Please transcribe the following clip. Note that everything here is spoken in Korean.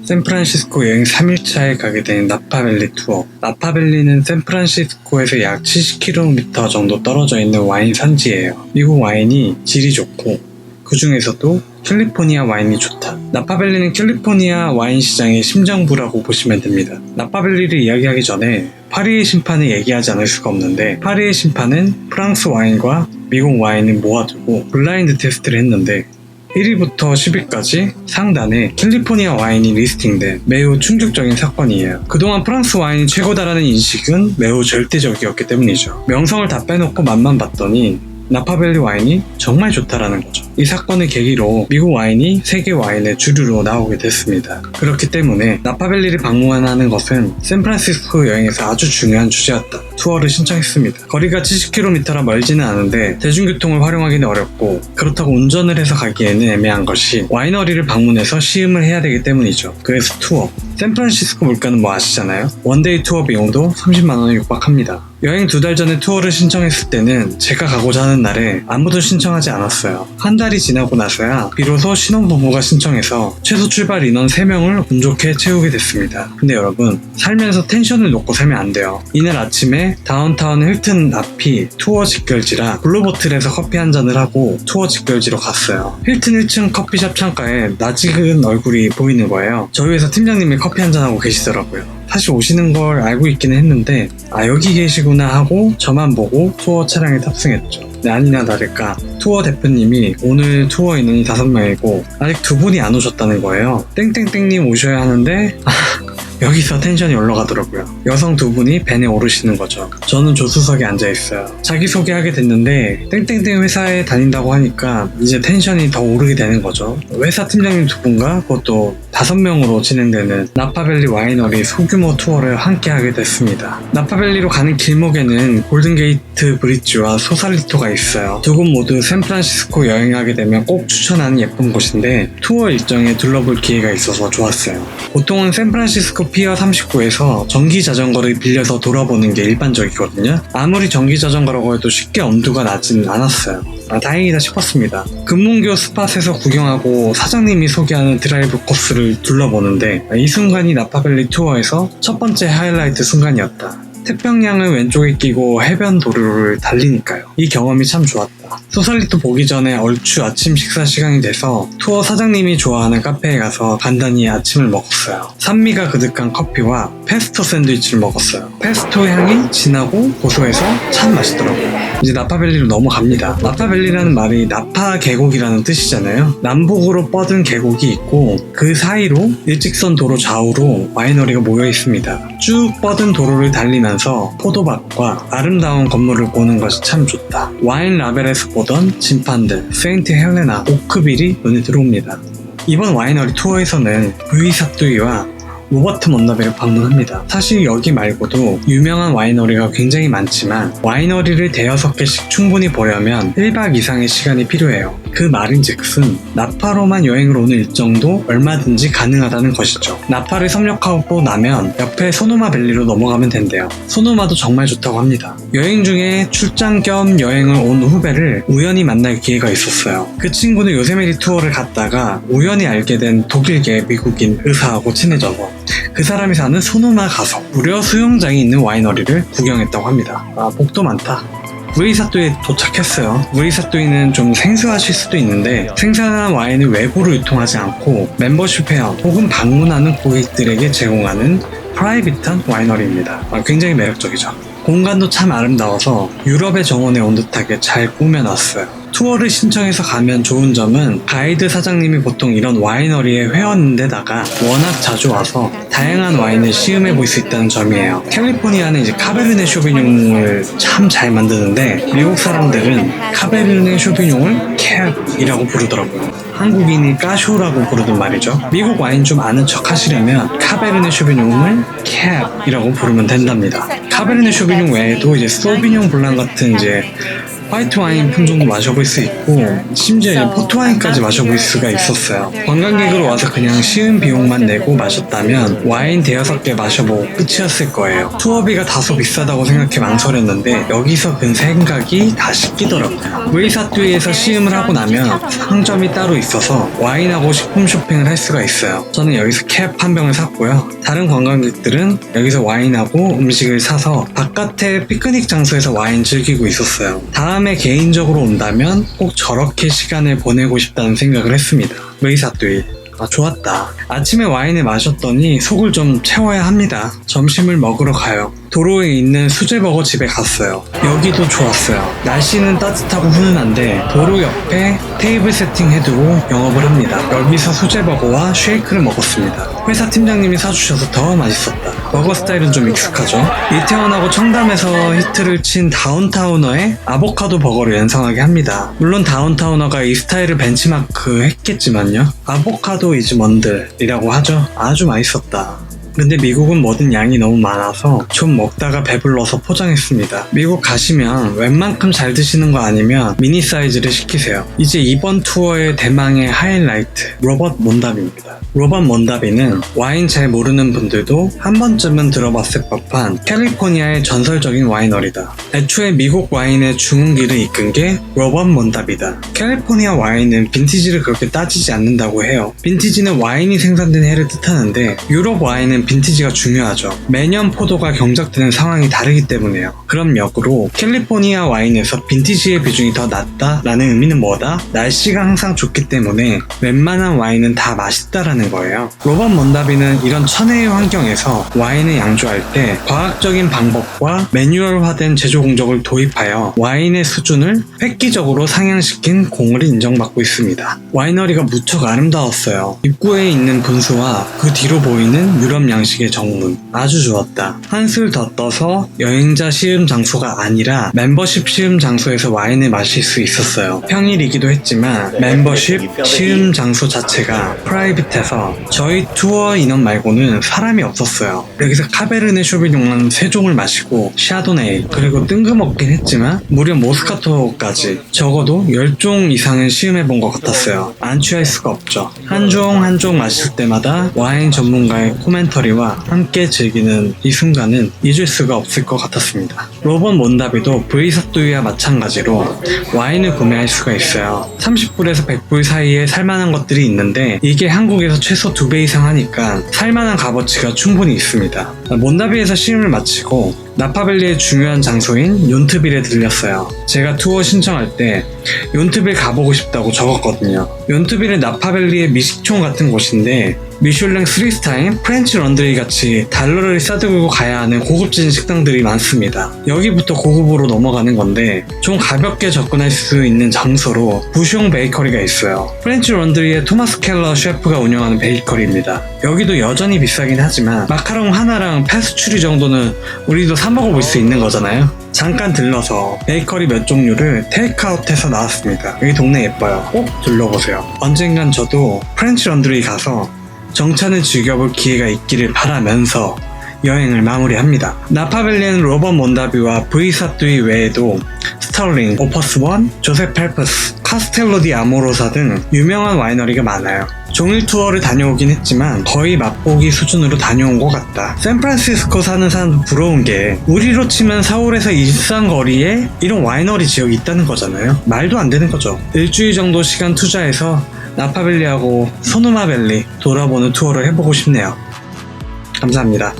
샌프란시스코 여행 3일차에 가게 된 나파밸리 투어. 나파밸리는 샌프란시스코에서 약 70km 정도 떨어져 있는 와인 산지예요. 미국 와인이 질이 좋고 그 중에서도 캘리포니아 와인이 좋다. 나파밸리는 캘리포니아 와인 시장의 심장부라고 보시면 됩니다. 나파밸리를 이야기하기 전에 파리의 심판을 얘기하지 않을 수가 없는데, 파리의 심판은 프랑스 와인과 미국 와인을 모아두고 블라인드 테스트를 했는데 1위부터 10위까지 상단에 캘리포니아 와인이 리스팅된 매우 충격적인 사건이에요. 그동안 프랑스 와인이 최고다라는 인식은 매우 절대적이었기 때문이죠. 명성을 다 빼놓고 맛만 봤더니 나파밸리 와인이 정말 좋다라는 거죠. 이 사건을 계기로 미국 와인이 세계 와인의 주류로 나오게 됐습니다. 그렇기 때문에 나파밸리를 방문하는 것은 샌프란시스코 여행에서 아주 중요한 주제였다. 투어를 신청했습니다. 거리가 70km라 멀지는 않은데 대중교통을 활용하기는 어렵고, 그렇다고 운전을 해서 가기에는 애매한 것이 와이너리를 방문해서 시음을 해야 되기 때문이죠. 그래서 투어. 샌프란시스코 물가는 뭐 아시잖아요? 원데이 투어 비용도 30만원에 육박합니다. 여행 2달 전에 투어를 신청했을 때는 제가 가고자 하는 날에 아무도 신청하지 않았어요. 한 달이 지나고 나서야 비로소 신혼부부가 신청해서 최소 출발 인원 3명을 운 좋게 채우게 됐습니다. 근데 여러분, 살면서 텐션을 놓고 살면 안 돼요. 이날 아침에 다운타운 힐튼 앞이 투어 직결지라 블루보틀에서 커피 한 잔을 하고 투어 직결지로 갔어요. 힐튼 1층 커피숍 창가에 낯익은 얼굴이 보이는 거예요. 저희 회사 팀장님이 커피 한 잔하고 계시더라고요. 사실 오시는 걸 알고 있기는 했는데, 아, 여기 계시구나 하고 저만 보고 투어 차량에 탑승했죠. 근데 아니나 다를까 투어 대표님이 오늘 투어 인원이 5명이고 아직 2분이 안 오셨다는 거예요. 땡땡땡님 오셔야 하는데 여기서 텐션이 올라가더라고요. 여성 2분이 벤에 오르시는 거죠. 저는 조수석에 앉아있어요. 자기소개하게 됐는데 땡땡땡 회사에 다닌다고 하니까 이제 텐션이 더 오르게 되는 거죠. 회사 팀장님 2분과 그것도 5명으로 진행되는 나파밸리 와이너리 소규모 투어를 함께 하게 됐습니다. 나파밸리로 가는 길목에는 골든게이트 브릿지와 소살리토가 있어요. 2곳 모두 샌프란시스코 여행하게 되면 꼭 추천하는 예쁜 곳인데 투어 일정에 둘러볼 기회가 있어서 좋았어요. 보통은 샌프란시스코 피어 39에서 전기 자전거를 빌려서 돌아보는 게 일반적이거든요. 아무리 전기 자전거라고 해도 쉽게 엄두가 나지는 않았어요. 다행이다 싶었습니다. 금문교 스팟에서 구경하고 사장님이 소개하는 드라이브 코스를 둘러보는데 이 순간이 나파밸리 투어에서 첫 번째 하이라이트 순간이었다. 태평양을 왼쪽에 끼고 해변 도로를 달리니까요. 이 경험이 참 좋았다. 소살리토 보기 전에 얼추 아침 식사 시간이 돼서 투어 사장님이 좋아하는 카페에 가서 간단히 아침을 먹었어요. 산미가 그득한 커피와 페스토 샌드위치를 먹었어요. 페스토 향이 진하고 고소해서 참 맛있더라고요. 이제 나파밸리로 넘어갑니다. 나파밸리라는 말이 나파 계곡이라는 뜻이잖아요. 남북으로 뻗은 계곡이 있고 그 사이로 일직선 도로 좌우로 와이너리가 모여 있습니다. 쭉 뻗은 도로를 달리면서 포도밭과 아름다운 건물을 보는 것이 참 좋다. 와인 라벨에서 보던 진판들, 세인트 헬레나, 오크빌이 눈에 들어옵니다. 이번 와이너리 투어에서는 브이사뚜이와 로버트 먼더베를 방문합니다. 사실 여기 말고도 유명한 와이너리가 굉장히 많지만 와이너리를 5개씩 충분히 보려면 1박 이상의 시간이 필요해요. 그 말인즉슨 나파로만 여행을 오는 일정도 얼마든지 가능하다는 것이죠. 나파를 섭렵하고 나면 옆에 소노마 밸리로 넘어가면 된대요. 소노마도 정말 좋다고 합니다. 여행 중에 출장 겸 여행을 온 후배를 우연히 만날 기회가 있었어요. 그 친구는 요세미티 투어를 갔다가 우연히 알게 된 독일계 미국인 의사하고 친해져서 그 사람이 사는 소노마 가서 무료 수영장이 있는 와이너리를 구경했다고 합니다. 복도 많다. 우리사또에 도착했어요. 우리사또에는 좀 생소하실 수도 있는데 생산한 와인을 외부로 유통하지 않고 멤버십 회원 혹은 방문하는 고객들에게 제공하는 프라이빗한 와이너리입니다. 굉장히 매력적이죠. 공간도 참 아름다워서 유럽의 정원에 온 듯하게 잘 꾸며놨어요. 투어를 신청해서 가면 좋은 점은 가이드 사장님이 보통 이런 와이너리의 회원인데다가 워낙 자주 와서 다양한 와인을 시음해 볼 수 있다는 점이에요. 캘리포니아는 이제 카베르네 쇼비뇽을 참 잘 만드는데 미국 사람들은 카베르네 쇼비뇽을 캡이라고 부르더라고요. 한국인이 까쇼라고 부르던 말이죠. 미국 와인 좀 아는 척 하시려면 카베르네 쇼비뇽을 캡이라고 부르면 된답니다. 카베르네 쇼비뇽 외에도 이제 소비뇽 블랑 같은 이제 화이트 와인 품종도 마셔볼 수 있고 심지어 포트 와인까지 마셔볼 수가 있었어요. 관광객으로 와서 그냥 쉬운 비용만 내고 마셨다면 와인 대여섯 개 마셔보고 끝이었을 거예요. 투어비가 다소 비싸다고 생각해 망설였는데 여기서 든 생각이 다시 끼더라고요. 브이사뚜이에서 시음을 하고 나면 상점이 따로 있어서 와인하고 식품 쇼핑을 할 수가 있어요. 저는 여기서 캡 한 병을 샀고요. 다른 관광객들은 여기서 와인하고 음식을 사서 바깥에 피크닉 장소에서 와인 즐기고 있었어요. 다음에 개인적으로 온다면 꼭 저렇게 시간을 보내고 싶다는 생각을 했습니다. 브이사뚜이. 좋았다. 아침에 와인을 마셨더니 속을 좀 채워야 합니다. 점심을 먹으러 가요. 도로에 있는 수제버거 집에 갔어요. 여기도 좋았어요. 날씨는 따뜻하고 훈훈한데 도로 옆에 테이블 세팅해두고 영업을 합니다. 여기서 수제버거와 쉐이크를 먹었습니다. 회사 팀장님이 사주셔서 더 맛있었다. 버거 스타일은 좀 익숙하죠? 이태원하고 청담에서 히트를 친 다운타우너의 아보카도 버거를 연상하게 합니다. 물론 다운타우너가 이 스타일을 벤치마크 했겠지만요. 아보카도 이즈 먼들이라고 하죠. 아주 맛있었다. 근데 미국은 뭐든 양이 너무 많아서 좀 먹다가 배불러서 포장했습니다. 미국 가시면 웬만큼 잘 드시는 거 아니면 미니 사이즈를 시키세요. 이제 이번 투어의 대망의 하이라이트, 로버트 몬다비입니다. 로버트 몬다비는 와인 잘 모르는 분들도 한 번쯤은 들어봤을 법한 캘리포니아의 전설적인 와이너리다. 애초에 미국 와인의 중흥기를 이끈 게 로버트 몬다비다. 캘리포니아 와인은 빈티지를 그렇게 따지지 않는다고 해요. 빈티지는 와인이 생산된 해를 뜻하는데 유럽 와인은 빈티지가 중요하죠. 매년 포도가 경작되는 상황이 다르기 때문에요. 그럼 역으로 캘리포니아 와인에서 빈티지의 비중이 더 낮다라는 의미는 뭐다? 날씨가 항상 좋기 때문에 웬만한 와인은 다 맛있다라는 거예요. 로버트 몬다비는 이런 천혜의 환경에서 와인을 양조할 때 과학적인 방법과 매뉴얼화된 제조 공정을 도입하여 와인의 수준을 획기적으로 상향시킨 공을 인정받고 있습니다. 와이너리가 무척 아름다웠어요. 입구에 있는 분수와 그 뒤로 보이는 유럽 양식의 정문 아주 좋았다. 한술 더 떠서 여행자 시음 장소가 아니라 멤버십 시음 장소에서 와인을 마실 수 있었어요. 평일이기도 했지만 멤버십 시음 장소 자체가 프라이빗해서 저희 투어 인원 말고는 사람이 없었어요. 여기서 카베르네 쇼비뇽만 3종을 마시고 샤도네이 그리고 뜬금없긴 했지만 무려 모스카토까지 적어도 10종 이상은 시음해본 것 같았어요. 안 취할 수가 없죠. 한 종 한 종 마실 때마다 와인 전문가의 코멘터리와 함께 즐기는 이 순간은 잊을 수가 없을 것 같았습니다. 로버트 몬다비도 브이사뚜이와 마찬가지로 와인을 구매할 수가 있어요. 30불에서 100불 사이에 살만한 것들이 있는데 이게 한국에서 최소 2배 이상 하니까 살만한 값어치가 충분히 있습니다. 몬다비에서 시음을 마치고 나파밸리의 중요한 장소인 욘트빌에 들렸어요. 제가 투어 신청할 때 욘트빌 가보고 싶다고 적었거든요. 욘트빌은 나파밸리의 미식촌 같은 곳인데 미슐랭 3스타인 프렌치 런드리 같이 달러를 싸들고 가야 하는 고급진 식당들이 많습니다. 여기부터 고급으로 넘어가는 건데 좀 가볍게 접근할 수 있는 장소로 부숑 베이커리가 있어요. 프렌치 런드리의 토마스 켈러 셰프가 운영하는 베이커리입니다. 여기도 여전히 비싸긴 하지만 마카롱 하나랑 페스츄리 정도는 우리도 사 먹어볼 수 있는 거잖아요. 잠깐 들러서 베이커리 몇 종류를 테이크아웃해서 나왔습니다. 여기 동네 예뻐요. 꼭 둘러보세요. 언젠간 저도 프렌치 런드리 가서 정찬을 즐겨볼 기회가 있기를 바라면서 여행을 마무리합니다. 나파밸리에는 로버트 몬다비와 브이사뚜이 외에도 스털링, 오퍼스 원, 조셉 펠프스, 카스텔로 디 아모로사 등 유명한 와이너리가 많아요. 종일 투어를 다녀오긴 했지만 거의 맛보기 수준으로 다녀온 것 같다. 샌프란시스코 사는 사람도 부러운 게 우리로 치면 서울에서 일상거리에 이런 와이너리 지역이 있다는 거잖아요. 말도 안 되는 거죠. 일주일 정도 시간 투자해서 나파밸리하고 소노마밸리 돌아보는 투어를 해보고 싶네요. 감사합니다.